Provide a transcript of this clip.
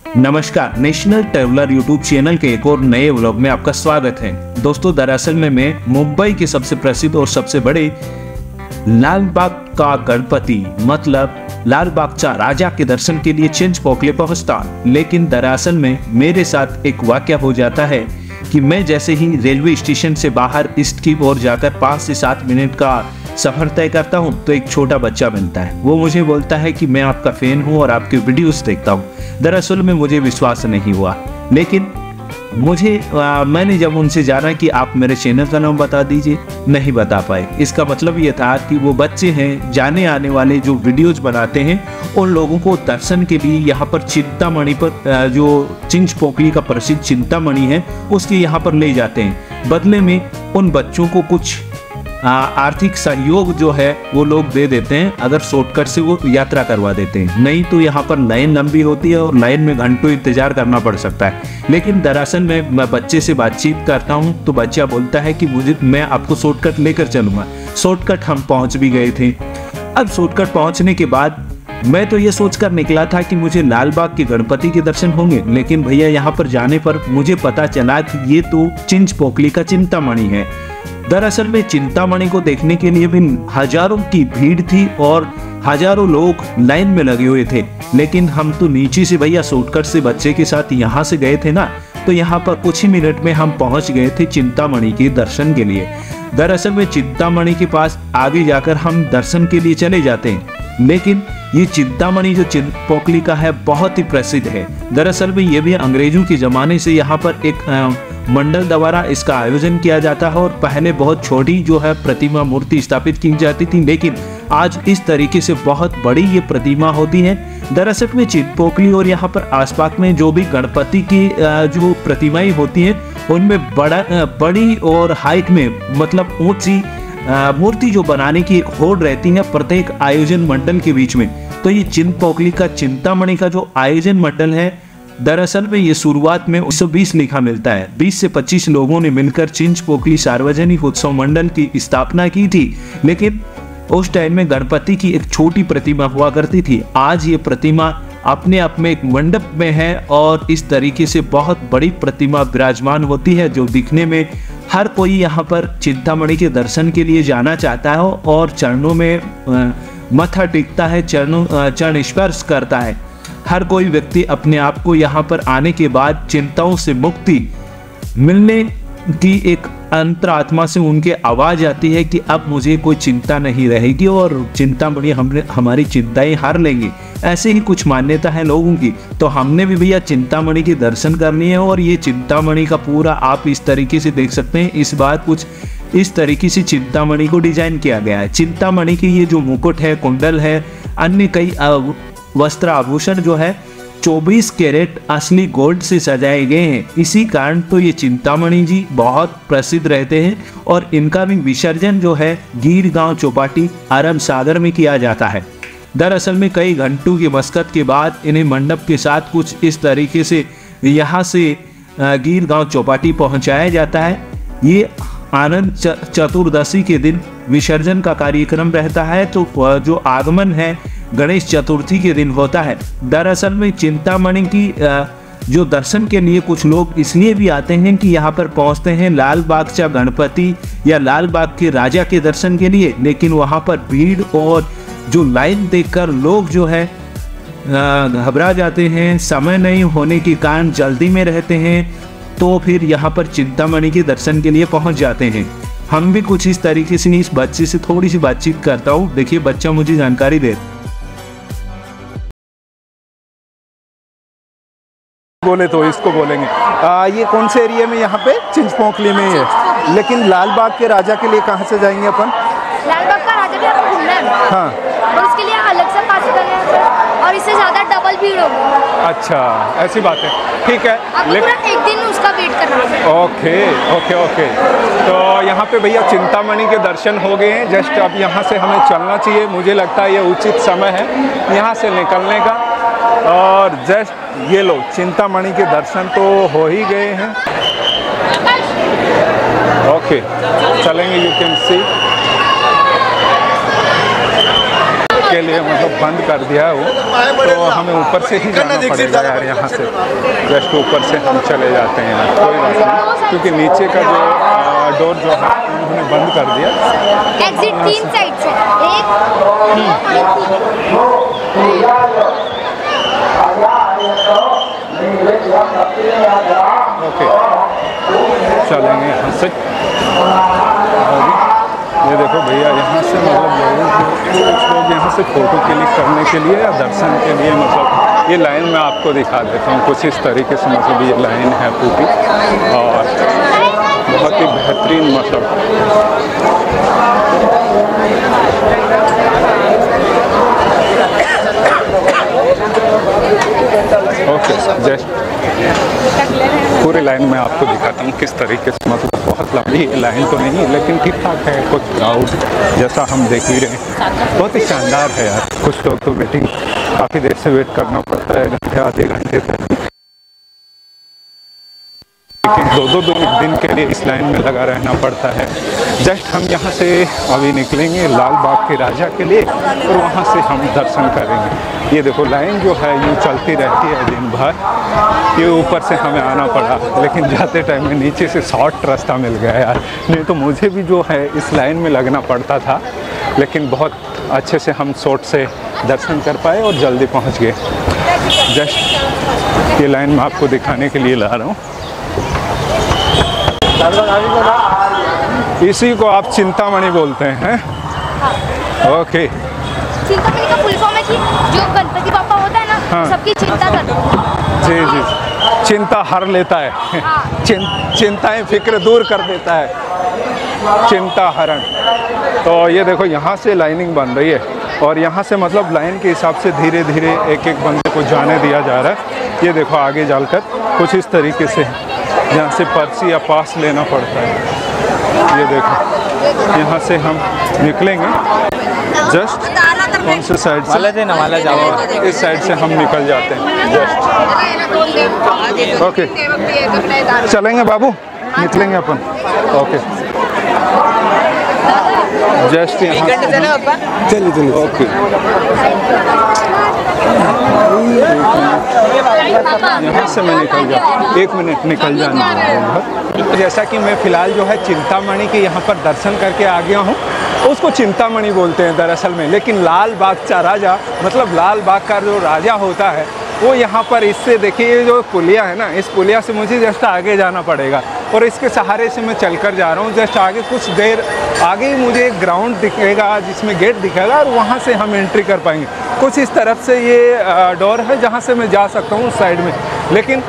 नमस्कार, national traveller YouTube channel के एक और नए व्लॉग में आपका स्वागत है। दोस्तों, दरअसल में मैं मुंबई के सबसे प्रसिद्ध और सबसे बड़े लाल बाग का गणपति मतलब लाल बागचा राजा के दर्शन के लिए चिंचपोकली पहुंचता, लेकिन दरअसल में मेरे साथ एक वाकया हो जाता है कि मैं जैसे ही रेलवे स्टेशन से बाहर इसकी ओर जाकर 5 से 7 मिनट का सफर तय करता हूँ तो एक छोटा बच्चा मिलता है। वो मुझे बोलता है कि मैं आपका फैन हूँ और आपके वीडियोस देखता हूँ। दरअसल में मुझे विश्वास नहीं हुआ, लेकिन मैंने जब उनसे जाना कि आप मेरे चैनल का नाम बता दीजिए, नहीं बता पाए। इसका मतलब ये था कि वो बच्चे हैं जाने आने वाले जो वीडियोज बनाते हैं उन लोगों को दर्शन के लिए यहाँ पर चिंतामणि पर जो चिंचपोकली का प्रसिद्ध चिंतामणि है उसके यहाँ पर ले जाते हैं। बदले में उन बच्चों को कुछ आर्थिक सहयोग जो है वो लोग दे देते हैं अगर शॉर्टकट से वो यात्रा करवा देते हैं, नहीं तो यहाँ पर लाइन लंबी होती है और लाइन में घंटों इंतजार करना पड़ सकता है। लेकिन दरअसल मैं बच्चे से बातचीत करता हूँ तो बच्चा बोलता है कि मैं आपको शॉर्टकट लेकर चलूंगा। शॉर्टकट हम पहुँच भी गए थे। अब शॉर्टकट पहुँचने के बाद मैं तो ये सोचकर निकला था कि मुझे लाल बाग के गणपति के दर्शन होंगे, लेकिन भैया यहाँ पर जाने पर मुझे पता चला कि ये तो चिंचपोकली का चिंतामणि है। दरअसल में चिंतामणि को देखने के लिए भी हजारों की भीड़ थी और हजारों लोग लाइन में लगे हुए थे, लेकिन हम तो नीचे से भैया शॉर्टकट से बच्चे के साथ यहाँ से गए थे ना, तो यहाँ पर कुछ ही मिनट में हम पहुँच गए थे चिंतामणि के दर्शन के लिए। दरअसल में चिंतामणि के पास आगे जाकर हम दर्शन के लिए चले जाते हैं, लेकिन ये चिंतामणि जो चिंचपोकली का है बहुत ही प्रसिद्ध है। दरअसल में ये भी अंग्रेजों के जमाने से यहाँ पर एक मंडल द्वारा इसका आयोजन किया जाता है और पहले बहुत छोटी जो है प्रतिमा मूर्ति स्थापित की जाती थी, लेकिन आज इस तरीके से बहुत बड़ी ये प्रतिमा होती है। दरअसल में चिंचपोकली और यहाँ पर आसपास में जो भी गणपति की जो प्रतिमाएं होती हैं उनमें बड़ी और हाइट में मतलब ऊंची मूर्ति जो बनाने की एक होड़ रहती है प्रत्येक आयोजन मंडल के बीच में। तो ये चिंचपोकली का चिंतामणि का जो आयोजन मंडल है, दरअसल में ये शुरुआत में 1920 लिखा मिलता है। 20 से 25 लोगों ने मिलकर चिंचपोकली सार्वजनिक उत्सव मंडल की स्थापना की थी, लेकिन उस टाइम में गणपति की एक छोटी प्रतिमा हुआ करती थी। आज ये प्रतिमा अपने आप में एक मंडप में है और इस तरीके से बहुत बड़ी प्रतिमा विराजमान होती है जो दिखने में हर कोई यहाँ पर चिंतामणि के दर्शन के लिए जाना चाहता है और चरणों में मत्था टेकता है, चरण स्पर्श करता है। हर कोई व्यक्ति अपने आप को यहाँ पर आने के बाद चिंताओं से मुक्ति मिलने की एक अंतरात्मा से उनके आवाज आती है कि अब मुझे कोई चिंता नहीं रहेगी और चिंतामणि हमारी चिंताएं हार लेंगी। ऐसे ही कुछ मान्यता है लोगों की। तो हमने भी भैया चिंतामणि के दर्शन करनी है और ये चिंतामणि का पूरा आप इस तरीके से देख सकते हैं। इस बार कुछ इस तरीके से चिंतामणि को डिजाइन किया गया है। चिंतामणि की ये जो मुकुट है, कुंडल है, अन्य कई वस्त्र आभूषण जो है 24 कैरेट असली गोल्ड से सजाए गए हैं। इसी कारण तो ये चिंतामणि जी बहुत प्रसिद्ध रहते हैं और इनका भी विसर्जन जो है गीर गांव चौपाटी अरब सागर में किया जाता है। दरअसल में कई घंटों की मशक्कत के बाद इन्हें मंडप के साथ कुछ इस तरीके से यहाँ से गीर गांव चौपाटी पहुँचाया जाता है। ये आनंद चतुर्दशी के दिन विसर्जन का कार्यक्रम रहता है, तो जो आगमन है गणेश चतुर्थी के दिन होता है। दरअसल में चिंतामणि की जो दर्शन के लिए कुछ लोग इसलिए भी आते हैं कि यहाँ पर पहुँचते हैं लाल बागचा गणपति या लाल बाग के राजा के दर्शन के लिए, लेकिन वहाँ पर भीड़ और जो लाइन देखकर लोग जो है घबरा जाते हैं, समय नहीं होने के कारण जल्दी में रहते हैं, तो फिर यहाँ पर चिंतामणि के दर्शन के लिए पहुँच जाते हैं। हम भी कुछ इस तरीके से इस बच्चे से थोड़ी सी बातचीत करता हूँ। देखिए बच्चा मुझे जानकारी दे। बोले तो इसको बोलेंगे ये कौन से एरिया में यहाँ पे चिंचपोकली में है, लेकिन लाल बाग के राजा के लिए कहाँ से जाएंगे अपन? लाल बाग का राजा भी आपको घूमना है। हाँ, और उसके लिए अलग से पास करना है और इससे ज़्यादा डबल भीड़ होगी। अच्छा ऐसी बात है, ठीक है। आपको पूरा एक दिन उसका वेट करना है। Okay okay okay. तो यहाँ पे भैया चिंतामणि के दर्शन हो गए हैं। जस्ट अब यहाँ से हमें चलना चाहिए। मुझे लगता है ये उचित समय है यहाँ से निकलने का। और जस्ट ये लो चिंतामणि के दर्शन तो हो ही गए हैं। ओके चलेंगे, यू कैन सी। के लिए मतलब बंद कर दिया है वो, तो हमें ऊपर से ही जाना पड़ेगा यार। यहाँ से जस्ट ऊपर से हम चले जाते हैं यार, कोई बात नहीं, क्योंकि नीचे का जो डोर जो है उन्होंने बंद कर दिया। एग्जिट 3 साइड से, 1 2 ओके, चलेंगे यहाँ से। ये देखो भैया, यहाँ से मतलब कुछ लोग यहाँ से फ़ोटो क्लिक करने के लिए या दर्शन के लिए, मतलब ये लाइन मैं आपको दिखा देता हूँ कुछ इस तरीके से। मतलब ये लाइन है पूरी और बहुत ही बेहतरीन, मतलब ओके। जस्ट पूरी लाइन में आपको दिखाता हूँ किस तरीके से, मतलब बहुत लंबी लाइन तो नहीं लेकिन ठीक ठाक है, कुछ क्राउड जैसा हम देख ही रहे हैं। बहुत ही शानदार है यार। कुछ लोग तो वेटिंग काफ़ी देर से वेट करना पड़ता है, घंटे आधे घंटे तक, लेकिन दो दिन के लिए इस लाइन में लगा रहना पड़ता है। जस्ट हम यहाँ से अभी निकलेंगे लाल बाग के राजा के लिए और वहाँ से हम दर्शन करेंगे। ये देखो लाइन जो है यूँ चलती रहती है दिन भर। ये ऊपर से हमें आना पड़ा, लेकिन जाते टाइम में नीचे से शॉर्ट रास्ता मिल गया यार, नहीं तो मुझे भी जो है इस लाइन में लगना पड़ता था, लेकिन बहुत अच्छे से हम शॉर्ट से दर्शन कर पाए और जल्दी पहुँच गए। जस्ट ये लाइन मैं आपको दिखाने के लिए ला रहा हूँ। इसी को आप चिंतामणि बोलते हैं? ओके। चिंतामणि का फुल फॉर्म है कि जो गणपति बापा होता है ना, हाँ। सबकी चिंता करता है। जी जी, चिंता हर लेता है। हाँ। चिंताएं फिक्र दूर कर देता है, चिंता हरण। तो ये देखो यहाँ से लाइनिंग बन रही है और यहाँ से मतलब लाइन के हिसाब से धीरे धीरे एक एक बंदे को जाने दिया जा रहा है। ये देखो आगे जाकर कुछ इस तरीके से जहाँ से पर्ची या पास लेना पड़ता है। ये देखो यहाँ से हम निकलेंगे, जस्ट कौन से साइड से, इस साइड से हम निकल जाते हैं जस्ट। ओके, चलेंगे बाबू, निकलेंगे अपन। ओके, जस्ट यहाँ चलिए ओके। यहाँ से मैं निकल जाता, 1 मिनट निकल जाना है। जैसा कि मैं फ़िलहाल जो है चिंतामणि के यहाँ पर दर्शन करके आ गया हूँ। उसको चिंतामणि बोलते हैं दरअसल में, लेकिन लाल बाग का राजा, मतलब लाल बाग का जो राजा होता है वो यहाँ पर, इससे देखिए ये जो पुलिया है ना, इस पुलिया से मुझे जस्ट आगे जाना पड़ेगा और इसके सहारे से मैं चलकर जा रहा हूँ। जस्ट आगे कुछ देर आगे ही मुझे एक ग्राउंड दिखेगा जिसमें गेट दिखेगा और वहाँ से हम एंट्री कर पाएंगे। कुछ इस तरफ से ये डोर है जहाँ से मैं जा सकता हूँ उस साइड में, लेकिन